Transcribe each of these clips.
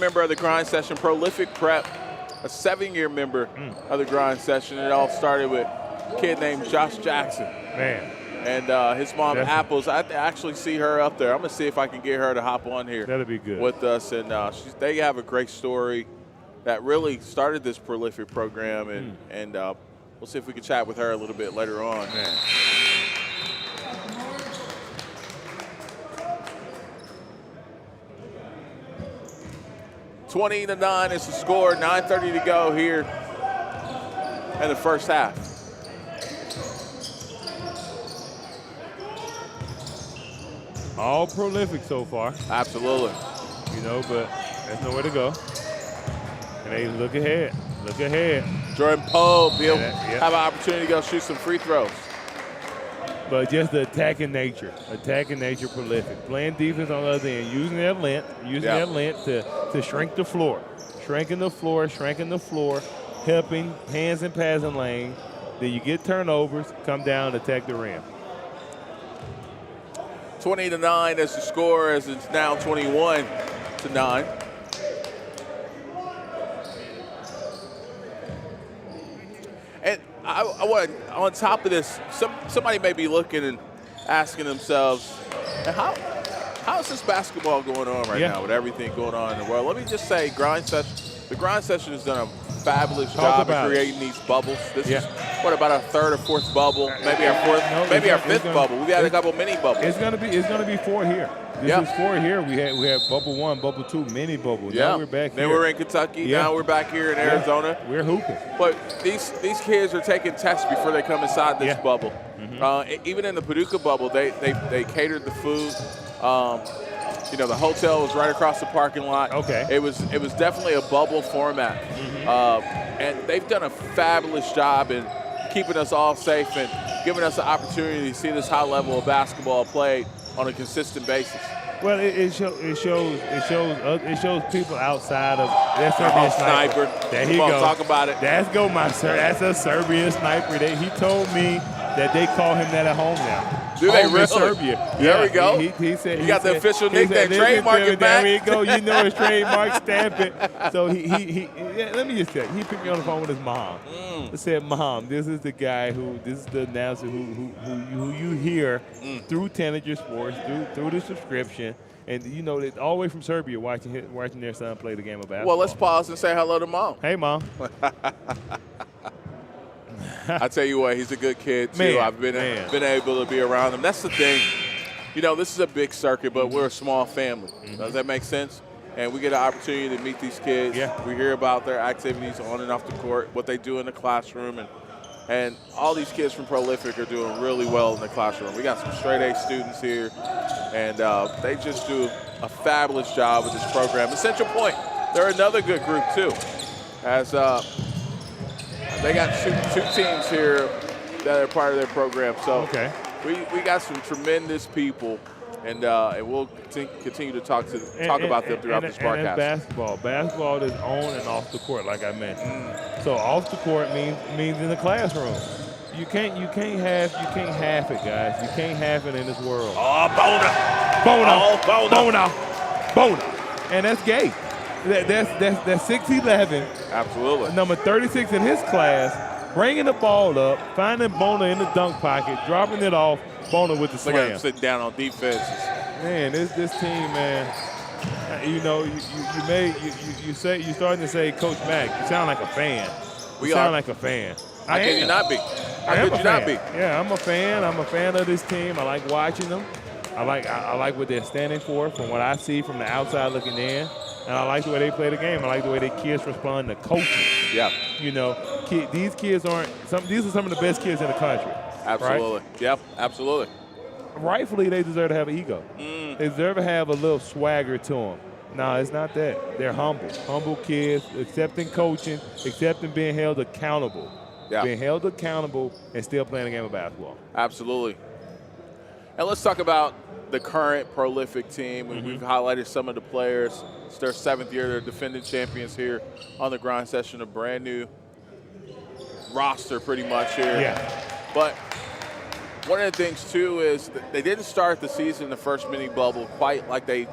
member of the Grind Session, prolific prep, a 7-year member of the Grind Session. It all started with a kid named Josh Jackson. Man. And his mom, Definitely. Apples, I actually see her up there. I'm going to see if I can get her to hop on here. That'll be good. With us. And they have a great story that really started this prolific program. And we'll see if we can chat with her a little bit later on. Man. (20-9) is the score. 9:30 to go here in the first half. All prolific so far. Absolutely. You know, but there's nowhere to go. And they look ahead. Look ahead. Jordan Pope, he'll Yep. have an opportunity to go shoot some free throws. But just the attacking nature prolific. Playing defense on the other end, using their length, to shrink the floor. Shrinking the floor, helping hands and passing lane. Then you get turnovers, come down, attack the rim. 20-9 is the score, as it's now 21-9. And I want, on top of this, somebody may be looking and asking themselves, how is this basketball going on right now with everything going on in the world? Let me just say, the Grind Session has done a fabulous job of creating these bubbles. This is about our third or fourth bubble, maybe our fifth bubble. We've had a couple mini bubbles. It's gonna be 4 here. This is 4 here. We had bubble 1, bubble 2, mini bubble. Yeah. Now we're back here. Then we're in Kentucky. Yeah. Now we're back here in Arizona. We're hooping. But these kids are taking tests before they come inside this bubble. Even in the Paducah bubble, they catered the food. The hotel was right across the parking lot. Okay. It was definitely a bubble format. And they've done a fabulous job in keeping us all safe and giving us the opportunity to see this high level of basketball played on a consistent basis. Well, it shows people outside of that Serbian sniper. There he Come on, go. talk about it. That's a Serbian sniper. He told me that they call him that at home now. Do they home really? in Serbia. There we go. He said he got the official nickname. Trademark it back. There we go. You know his trademark. Stamp it. So let me just say, he picked me on the phone with his mom. He said, "Mom, this is the guy this is the announcer who you hear through Tanager Sports, through the subscription." And you know that all the way from Serbia watching their son play the game of basketball. Well, let's pause and say hello to Mom. Hey, Mom. I tell you what, he's a good kid too. I've been able to be around him. That's the thing. This is a big circuit, but we're a small family. Does that make sense? And we get an opportunity to meet these kids. Yeah. We hear about their activities on and off the court, what they do in the classroom, and all these kids from Prolific are doing really well in the classroom. We got some straight A students here, and they just do a fabulous job with this program. And Central Pointe, they're another good group too, as they got two teams here that are part of their program. So we got some tremendous people, and we'll continue to talk about them throughout this broadcast. And basketball is on and off the court, like I mentioned. So off the court means in the classroom. You can't half it, guys. You can't half it in this world. Bona, and that's gay. That's 6'11". Absolutely. Number 36 in his class, bringing the ball up, finding Bona in the dunk pocket, dropping it off. Bona with the slam. Look at him sitting down on defense. Man, this team, man. You're starting to say, Coach Mack, you sound like a fan. You sound like a fan. How can you not be? How could you not be? Yeah, I'm a fan. I'm a fan of this team. I like watching them. I like what they're standing for from what I see from the outside looking in. And I like the way they play the game. I like the way their kids respond to coaching. Yeah. These kids these are some of the best kids in the country. Absolutely. Right? Yep, absolutely. Rightfully, they deserve to have an ego. They deserve to have a little swagger to them. No, it's not that. They're humble kids, accepting coaching, accepting being held accountable. Yeah. Being held accountable and still playing a game of basketball. Absolutely. And let's talk about the current Prolific team. We've highlighted some of the players. It's their 7th year. They're defending champions here on the Grind Session. A brand new roster pretty much here. Yeah. But one of the things, too, is that they didn't start the season, the first mini bubble, quite like they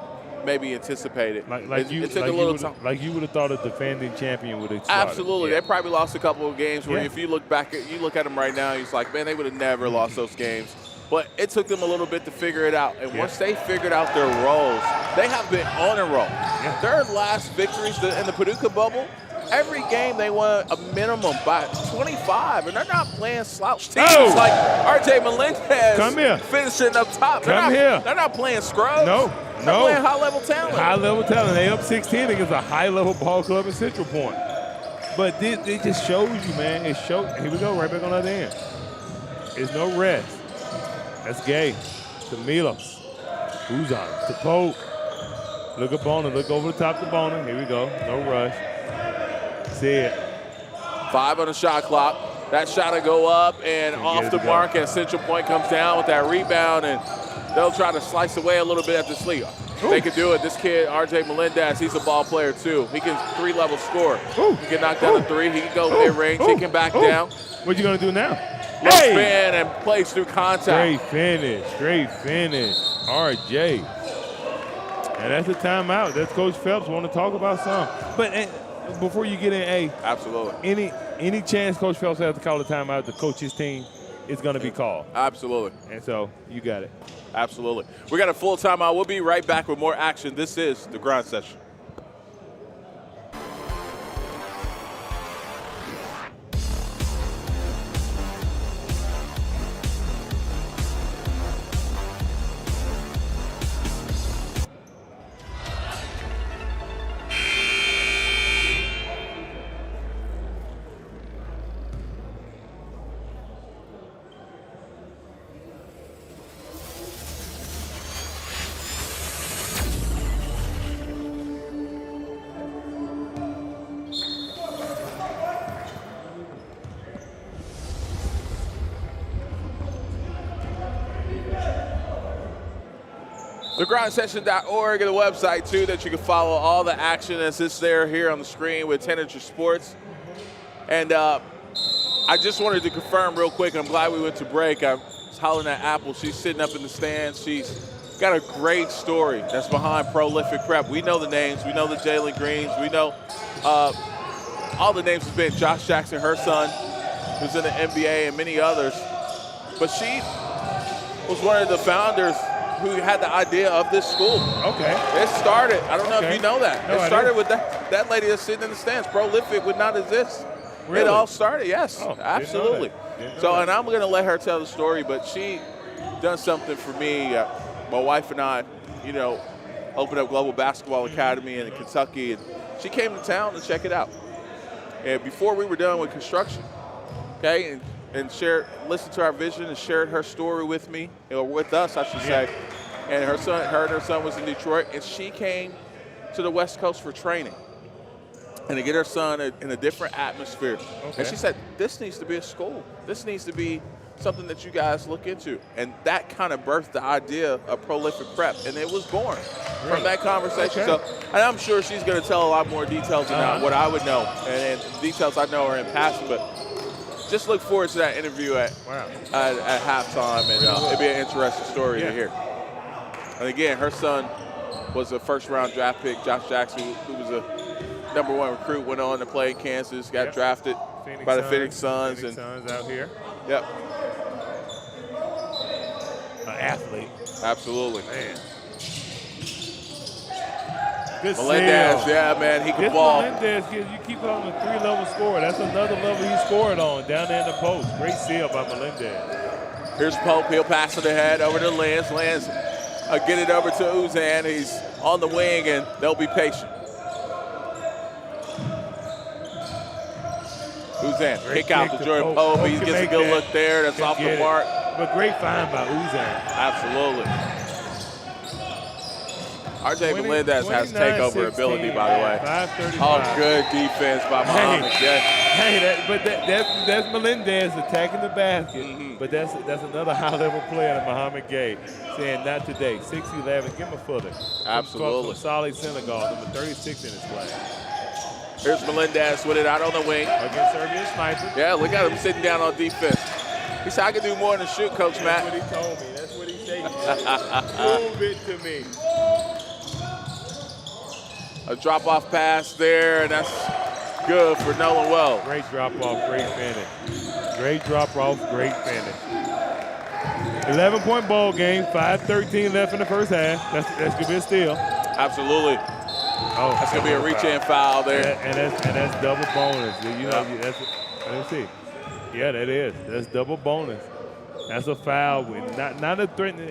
maybe anticipated. It took a little time. Like you would have thought a defending champion would have started. Absolutely. Yeah. They probably lost a couple of games where if you look at them right now, it's like, man, they would have never lost those games. But it took them a little bit to figure it out. And once they figured out their roles, they have been on a roll. Yeah. Their last victories in the Paducah bubble, every game they won a minimum by 25, and they're not playing slouch teams like RJ Melendez finishing up top. They're not playing scrubs. They're playing high-level talent. High-level talent. They up 16 against a high-level ball club in Central Pointe. But it just shows you, man. It shows. Here we go, right back on that end. There's no rest. That's Gay to Milos. Who's on it? To Pope. Look at Bona. Look over the top to Bona. Here we go. No rush. See it. 5 on the shot clock. That shot will go up and off the mark as Central Pointe comes down with that rebound, and they'll try to slice away a little bit at the sleeve. They can do it. This kid, RJ Melendez, he's a ball player too. He can 3-level score. He can knock down a 3. He can go mid-range. He can back down. What you going to do now? Low spin and plays through contact. Great finish. RJ. And that's a timeout. That's Coach Phelps want to talk about something. But before you get in, absolutely. Any chance Coach Phelps has to call a timeout to coach his team, it's going to be called. Absolutely. And so you got it. Absolutely. We got a full timeout. We'll be right back with more action. This is the Grind Session. TheGrindSession.org is the website, too, that you can follow all the action as it's there here on the screen with Tanager Sports. And I just wanted to confirm real quick, I'm glad we went to break. I was hollering at Apple. She's sitting up in the stands. She's got a great story that's behind Prolific Prep. We know the names. We know the Jalen Greens. We know all the names have been Josh Jackson, her son, who's in the NBA, and many others. But she was one of the founders who had the idea of this school. Okay. It started, I don't know if you know that. It started with that lady that's sitting in the stands. Prolific would not exist. Really? It all started, yes, absolutely. So, and I'm going to let her tell the story, but she done something for me. My wife and I, opened up Global Basketball Academy in Kentucky, and she came to town to check it out. And before we were done with construction, okay, and listened to our vision and shared her story with me, or with us, I should say. And her and her son was in Detroit, and she came to the West Coast for training and to get her son in a different atmosphere. Okay. And she said, this needs to be a school. This needs to be something that you guys look into. And that kind of birthed the idea of Prolific Prep, and it was born from that conversation. So, and I'm sure she's going to tell a lot more details than what I would know, and details I know are in passing, but just look forward to that interview at halftime, and it'll be an interesting story to hear. And again, her son was a first-round draft pick, Josh Jackson, who was a #1 recruit, went on to play in Kansas, got drafted by the Phoenix Suns. Phoenix Suns out here. Yep. An athlete. Absolutely. Man. Good Melendez, man, he can ball. Melendez, you keep it on the 3-level score. That's another level he scored on down there in the post. Great seal by Melendez. Here's Pope. He'll pass it ahead over to Lance. Lance get it over to Uzan. He's on the wing, and they'll be patient. Uzan, kick out to Jordan Pope. He gets a good look there. That's off the mark. But great find by Uzan. Absolutely. RJ Melendez has takeover ability, by the way. 535. Oh, good defense by Muhammad. That's Melendez attacking the basket. But that's another high-level player than Muhammad Gay saying not today. 6'11", give him a footer. Absolutely. From solid Senegal, number 36 in his class. Here's Melendez with it out on the wing. Against Serbian sniper. Yeah, look at him sitting down on defense. He said, I can do more than shoot, Coach Matt. That's what he told me. That's what he said. Prove it to me. A drop-off pass there, and that's good for Nolan Well. Great drop-off, great finish. Great drop-off, great finish. 11-point ball game, 5:13 left in the first half. That's going to be a steal. Absolutely. Oh, that's going to be a reach-in foul there. And that's double bonus. You know, let me see. Yeah, that is. That's double bonus. That's a foul. Not a threatening.